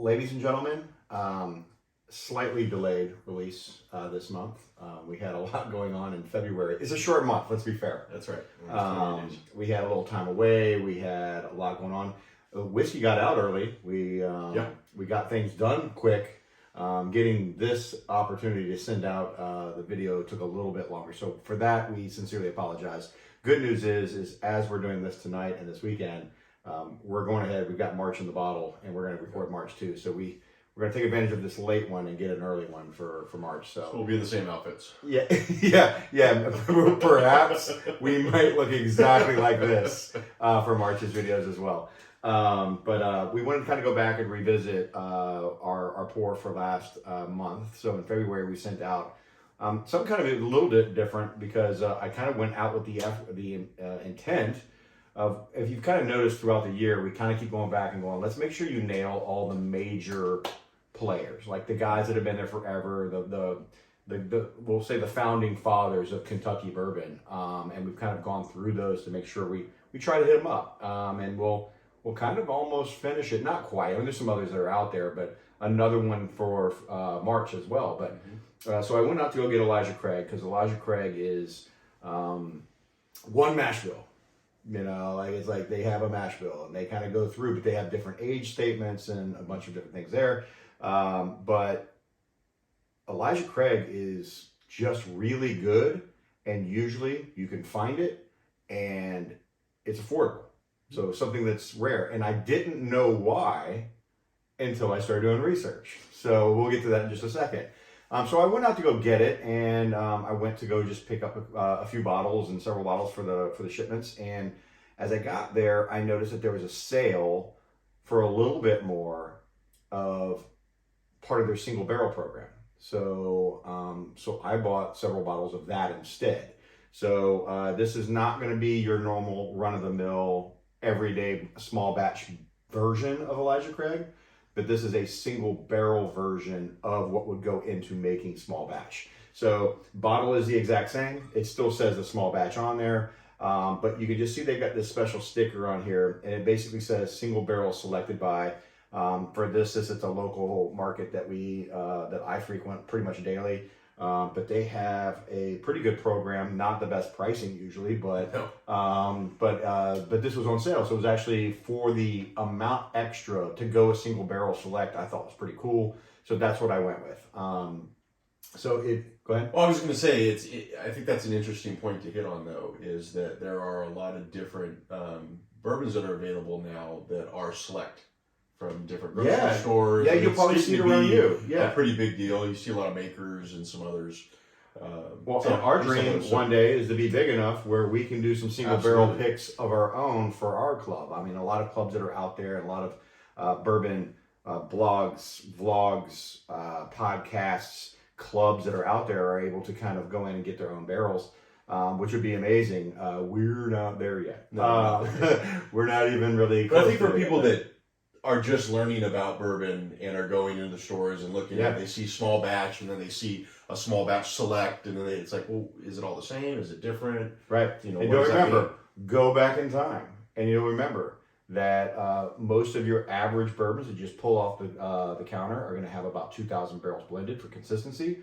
ladies and gentlemen, slightly delayed release this month. We had a lot going on in February. It's a short month, let's be fair. That's right. We had a little time away. We had a lot going on. Whiskey got out early. We got things done quick. Getting this opportunity to send out the video took a little bit longer. So for that, we sincerely apologize. Good news is as we're doing this tonight and this weekend, we're going ahead. We've got March in the bottle, and we're going to record March too. So we're going to take advantage of this late one and get an early one for March. So we'll be in the same outfits. Yeah. Perhaps we might look exactly like this for March's videos as well. But we wanted to kind of go back and revisit our pour for last month. So in February we sent out some kind of a little bit different because I kind of went out with the intent of, if you've kind of noticed throughout the year, we kind of keep going back and going, let's make sure you nail all the major players, like the guys that have been there forever, the we'll say the founding fathers of Kentucky bourbon, and we've kind of gone through those to make sure we try to hit them up, and we'll kind of almost finish it, not quite. I mean, there's some others that are out there, but another one for March as well. But so I went out to go get Elijah Craig, because Elijah Craig is one mash bill. You know, like it's like they have a mash bill and they kind of go through, but they have different age statements and a bunch of different things there. But Elijah Craig is just really good, and usually you can find it and it's affordable. So something that's rare, and I didn't know why until I started doing research. So we'll get to that in just a second. So I went out to go get it, and I went to go just pick up a few bottles and several bottles for the shipments. And as I got there, I noticed that there was a sale for a little bit more of part of their single barrel program. So so I bought several bottles of that instead. So this is not going to be your normal run-of-the-mill, everyday small batch version of Elijah Craig, but this is a single barrel version of what would go into making small batch. So bottle is the exact same. It still says the small batch on there, but you can just see they've got this special sticker on here, and it basically says single barrel selected by. For this it's a local market that that I frequent pretty much daily. But they have a pretty good program, not the best pricing usually, but this was on sale. So it was actually for the amount extra to go a single barrel select. I thought was pretty cool. So that's what I went with. Go ahead. Well, I was going to say, I think that's an interesting point to hit on, though, is that there are a lot of different bourbons that are available now that are select from different grocery stores. Yeah, you'll probably see it around you. Yeah, a pretty big deal. You see a lot of makers and some others. Our dream one day is to be big enough where we can do some single barrel picks of our own for our club. I mean, a lot of clubs that are out there, and a lot of bourbon blogs, vlogs, podcasts, clubs that are out there are able to kind of go in and get their own barrels. Which would be amazing. We're not there yet. No. We're not even really. But I think for people that are just learning about bourbon and are going into the stores and looking at it, they see small batch, and then they see a small batch select, and then it's like, well, is it all the same? Is it different? Right. You know, and don't remember, go back in time, and you'll remember that most of your average bourbons that just pull off the counter are going to have about 2,000 barrels blended for consistency.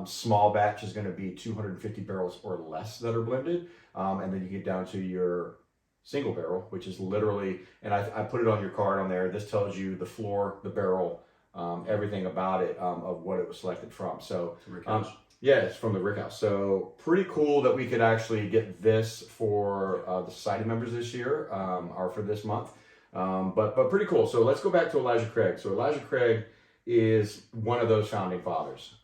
Small batch is going to be 250 barrels or less that are blended, and then you get down to your single barrel, which is literally, and I put it on your card on there. This tells you the floor, the barrel, everything about it, of what it was selected from. So yeah, it's from the Rickhouse. So pretty cool that we could actually get this for the society members this year, or for this month. But pretty cool. So let's go back to Elijah Craig. So Elijah Craig is one of those founding fathers.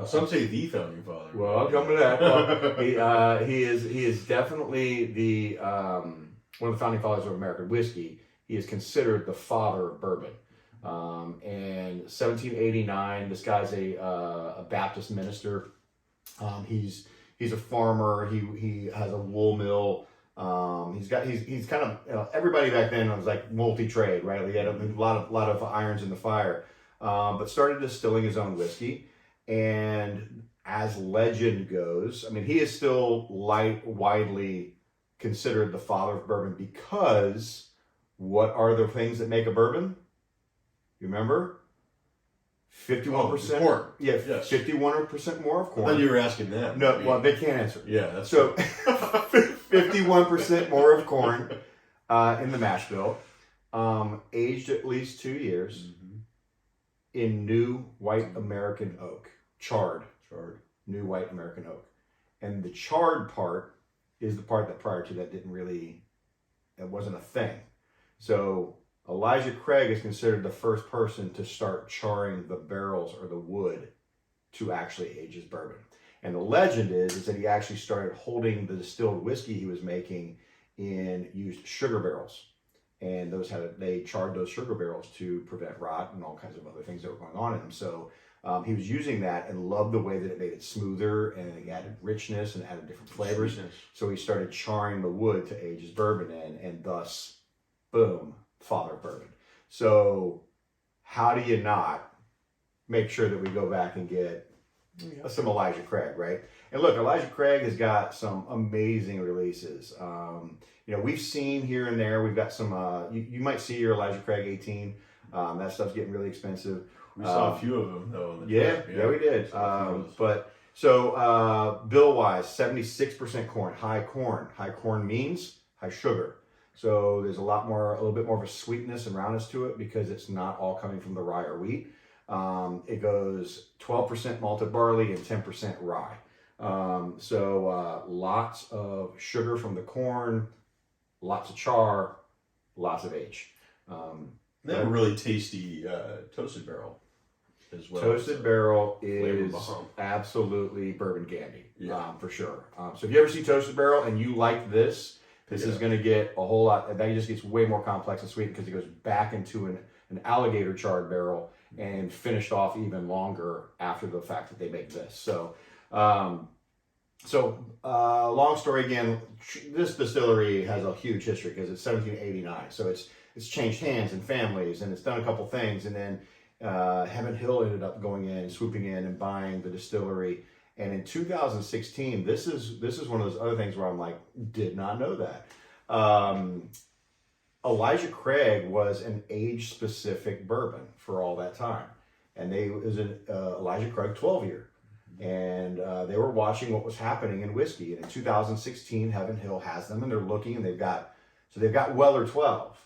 Some say the founding father. Well, I'll come to that. Well, he is definitely the one of the founding fathers of American whiskey. He is considered the father of bourbon. And 1789, this guy's a Baptist minister. He's a farmer. He has a wool mill. He's kind of, you know, everybody back then was like multi-trade, right? He had a lot of irons in the fire. But started distilling his own whiskey. And as legend goes, I mean, he is still widely considered the father of bourbon because What are the things that make a bourbon? You remember? 51%. Corn. Yeah, Yes. 51% more of corn. Then you were asking them. No, well, they can't answer. Yeah, that's so 51% more of corn in the mash bill, aged at least 2 years in new white American oak, charred new white American oak, and the charred part is the part that prior to that it wasn't a thing. So Elijah Craig is considered the first person to start charring the barrels or the wood to actually age his bourbon. And the legend is that he actually started holding the distilled whiskey he was making in used sugar barrels. And they charred those sugar barrels to prevent rot and all kinds of other things that were going on in them. So he was using that and loved the way that it made it smoother and it added richness and added different flavors. Sweetness. So he started charring the wood to age his bourbon in, and thus, boom, father of bourbon. So how do you not make sure that we go back and get some Elijah Craig, right? And look, Elijah Craig has got some amazing releases. We've seen here and there, we've got some, you might see your Elijah Craig 18. That stuff's getting really expensive. We saw a few of them though. Yeah, we did. Bill wise, 76% corn, high corn. High corn means high sugar. So there's a little bit more of a sweetness and roundness to it because it's not all coming from the rye or wheat. It goes 12% malted barley and 10% rye. Lots of sugar from the corn, lots of char, lots of age. They have a really tasty toasted barrel as well. Toasted barrel is absolutely bourbon candy, for sure. So if you ever see toasted barrel and you like this is going to get a whole lot. That just gets way more complex and sweet because it goes back into an alligator charred barrel and finished off even longer after the fact that they make this. So, long story again, this distillery has a huge history because it's 1789. So it's changed hands and families, and it's done a couple things. And then Heaven Hill ended up going in, swooping in, and buying the distillery. And in 2016, this is one of those other things where I'm like, did not know that. Elijah Craig was an age-specific bourbon for all that time, and it was an Elijah Craig 12-year, and they were watching what was happening in whiskey. And in 2016, Heaven Hill has them, and they're looking, and they've got Weller 12,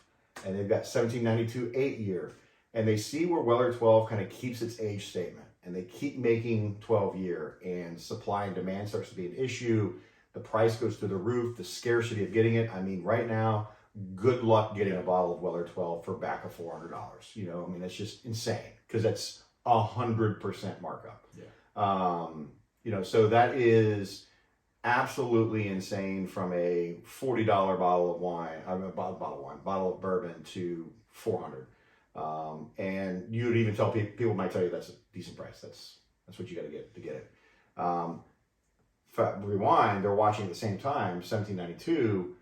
and they've got 1792 8-year, and they see where Weller 12 kind of keeps its age statement, and they keep making 12-year, and supply and demand starts to be an issue. The price goes through the roof, the scarcity of getting it. I mean, right now, good luck getting a bottle of Weller 12 for back of $400. That's just insane because that's 100% markup. So that is absolutely insane from a $40 bottle of bourbon to $400. And you would even tell people might tell you that's a decent price. That's what you got to get it. Rewind, they're watching at the same time, 1792,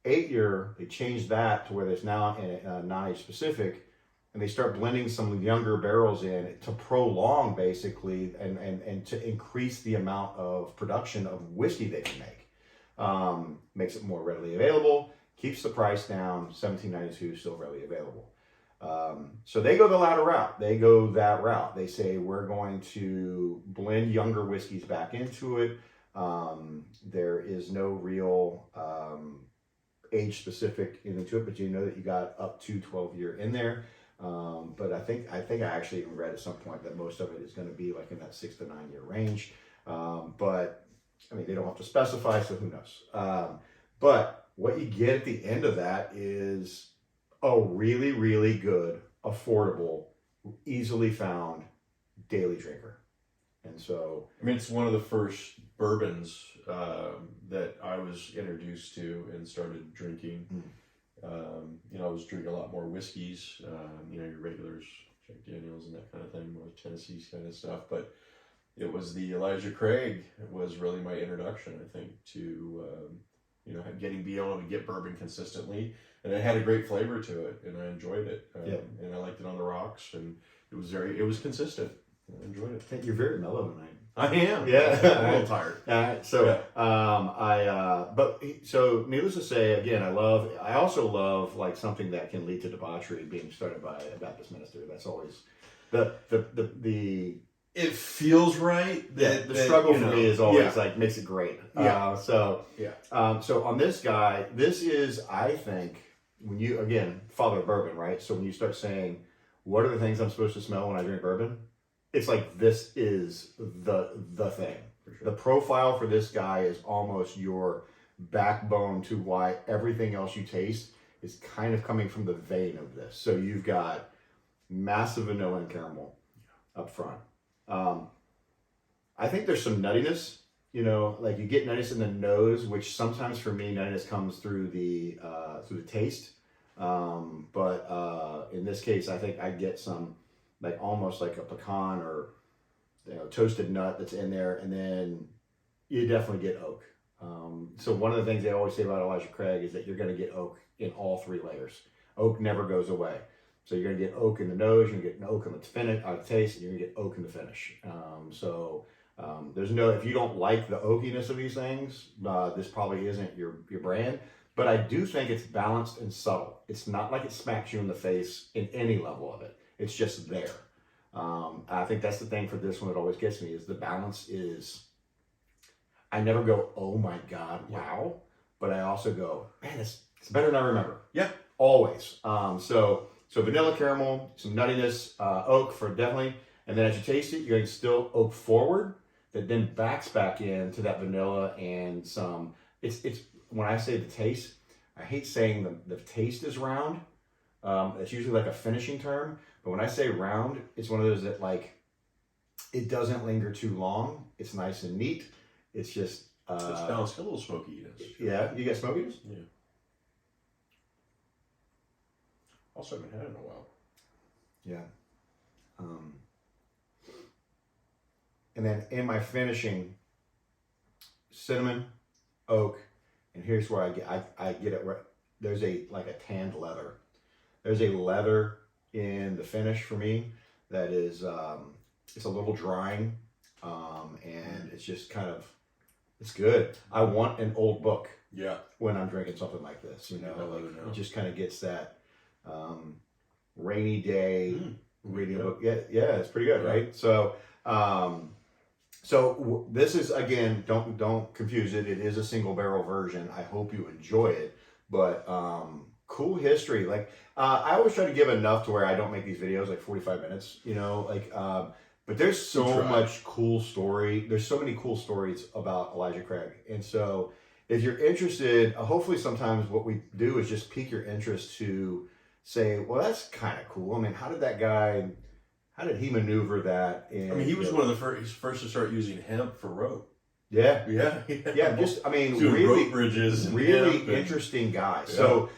8-year, they changed that to where there's now non-age specific, and they start blending some younger barrels in to prolong basically and to increase the amount of production of whiskey they can make. Makes it more readily available, keeps the price down. 1792 still readily available. So they go the latter route. They go that route. They say, we're going to blend younger whiskeys back into it. There is no real age specific into it, but you know that you got up to 12-year in there. But I think I actually even read at some point that most of it is going to be like in that 6 to 9 year range. But I mean, they don't have to specify, so who knows? But what you get at the end of that is a really, really good, affordable, easily found daily drinker. And so, it's one of the first bourbons that I was introduced to and started drinking. I was drinking a lot more whiskeys, your regulars, Jack Daniels and that kind of thing, more Tennessee kind of stuff. But it was the Elijah Craig was really my introduction, I think, to getting be able to get bourbon consistently, and it had a great flavor to it, and I enjoyed it. And I liked it on the rocks, and it was consistent. I enjoyed it. You're very mellow tonight. I am. Yeah. I'm a little tired. So needless to say, again, I also love like something that can lead to debauchery being started by a Baptist minister. That's always the It feels right. the struggle for me is always yeah. like makes it great. Yeah. So on this guy, this is, I think, when you, again, father of bourbon, right? So when you start saying, what are the things I'm supposed to smell when I drink bourbon? It's like, this is the thing. For sure. The profile for this guy is almost your backbone to why everything else you taste is kind of coming from the vein of this. So you've got massive vanilla and caramel up front. I think there's some nuttiness, like you get nuttiness in the nose, which sometimes for me, nuttiness comes through the taste. But in this case, I think I get some, like almost like a pecan or toasted nut that's in there, and then you definitely get oak. So one of the things they always say about Elijah Craig is that you're going to get oak in all three layers. Oak never goes away. So you're going to get oak in the nose, you're going to get oak in the taste, and you're going to get oak in the finish. There's no, if you don't like the oakiness of these things, this probably isn't your brand. But I do think it's balanced and subtle. It's not like it smacks you in the face in any level of it. It's just there. I think that's the thing for this one that always gets me is the balance is, I never go, oh my God, wow. But I also go, man, it's better than I remember. Yeah. Always. So vanilla, caramel, some nuttiness, oak for definitely. And then as you taste it, you're going to still oak forward that then backs back into that vanilla and some, it's when I say the taste, I hate saying the taste is round. It's usually like a finishing term. But when I say round, it's one of those that like, it doesn't linger too long. It's nice and neat. It's just... it's balanced, a little smokiness. Yeah, you get smokiness? Yeah. Also haven't had it in a while. Yeah. And then in my finishing, cinnamon, oak, and here's where I get it. There's a tanned leather. There's a leather in the finish for me that is it's a little drying, and it's just kind of, it's good. I want an old book. Yeah. When I'm drinking something like this, it just kind of gets that rainy day reading a book. Yeah, it's pretty good, right? So. This is, again, don't confuse it. It is a single barrel version. I hope you enjoy it, but cool history. Like I always try to give enough to where I don't make these videos like 45 minutes. But there's so much cool story. There's so many cool stories about Elijah Craig, and so if you're interested, hopefully sometimes what we do is just pique your interest to say, well, that's kind of cool. I mean, how did he maneuver that? He was one of the first to start using hemp for rope. Yeah. Doing Really, rope bridges. Really interesting guy. Yeah. So,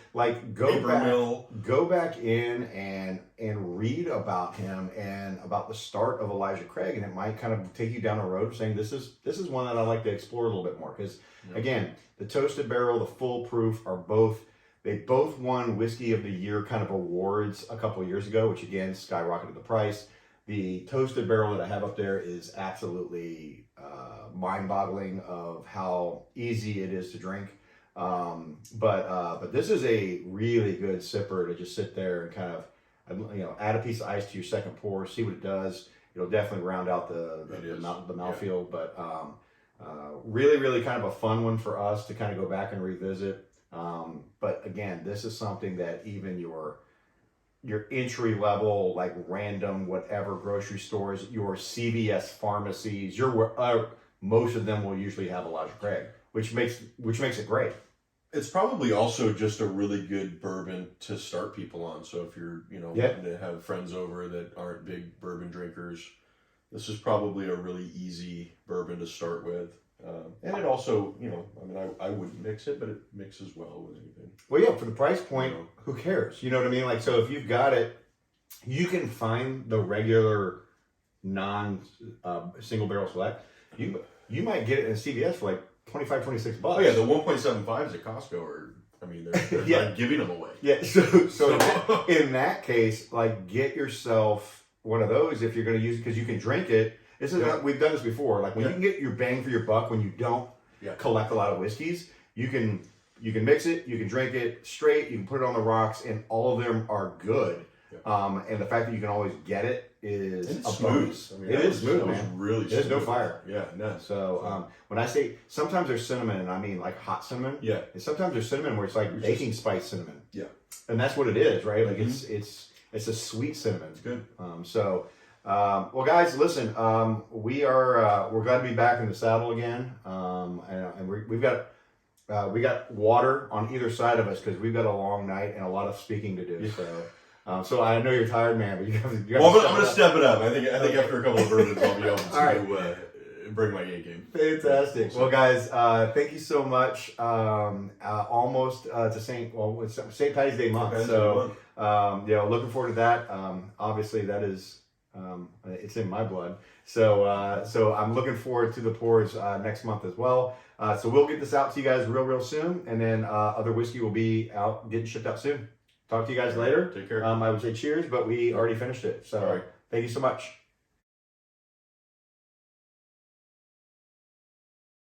go back in and read about him and about the start of Elijah Craig, and it might kind of take you down a road of saying this is one that I like to explore a little bit more because again, the Toasted Barrel, the Full Proof they both won Whiskey of the Year kind of awards a couple of years ago, which again skyrocketed the price. The Toasted Barrel that I have up there is absolutely mind-boggling of how easy it is to drink. But this is a really good sipper to just sit there and kind of add a piece of ice to your second pour, see what it does. It'll definitely round out the mouthfeel. Yeah. But really, really kind of a fun one for us to kind of go back and revisit. But again, this is something that even your entry level, like random, whatever grocery stores, your CVS pharmacies, most of them will usually have Elijah Craig, which makes it great. It's probably also just a really good bourbon to start people on. So if you're, wanting to have friends over that aren't big bourbon drinkers, this is probably a really easy bourbon to start with. And it also, I wouldn't mix it, but it mixes well with anything. Well, yeah, for the price point, who cares? You know what I mean? Like, so if you've got it, you can find the regular single barrel select. You might get it in CVS for like $25, $26. Oh yeah, the 1.75s at Costco they're not giving them away. Yeah, so in that case, like get yourself one of those if you're going to use it because you can drink it. This is we've done this before. Like when you can get your bang for your buck when you don't collect a lot of whiskeys, you can mix it, you can drink it straight, you can put it on the rocks, and all of them are good. And the fact that you can always get it is a bonus. I mean, it is smooth, man. Really smooth. There's no fire. Yeah, no. So when I say sometimes there's cinnamon, and I mean like hot cinnamon. Yeah. And sometimes there's cinnamon where it's like baking spice cinnamon. Yeah. And that's what it is, right? Like it's a sweet cinnamon. It's good. Well, guys, listen. We're glad to be back in the saddle again. And we've got water on either side of us because we've got a long night and a lot of speaking to do. So I know you're tired, man, but you have to. Well, I'm going to step it up. I think after a couple of bourbons, I'll be able to bring my A game. Fantastic. Well, guys, thank you so much. Almost to St. Patty's Day month. Looking forward to that. Obviously, that is it's in my blood. So I'm looking forward to the pours next month as well. So we'll get this out to you guys real soon, and then other whiskey will be out, getting shipped out soon. Talk to you guys later. Take care. I would say cheers, but we already finished it. So thank you so much.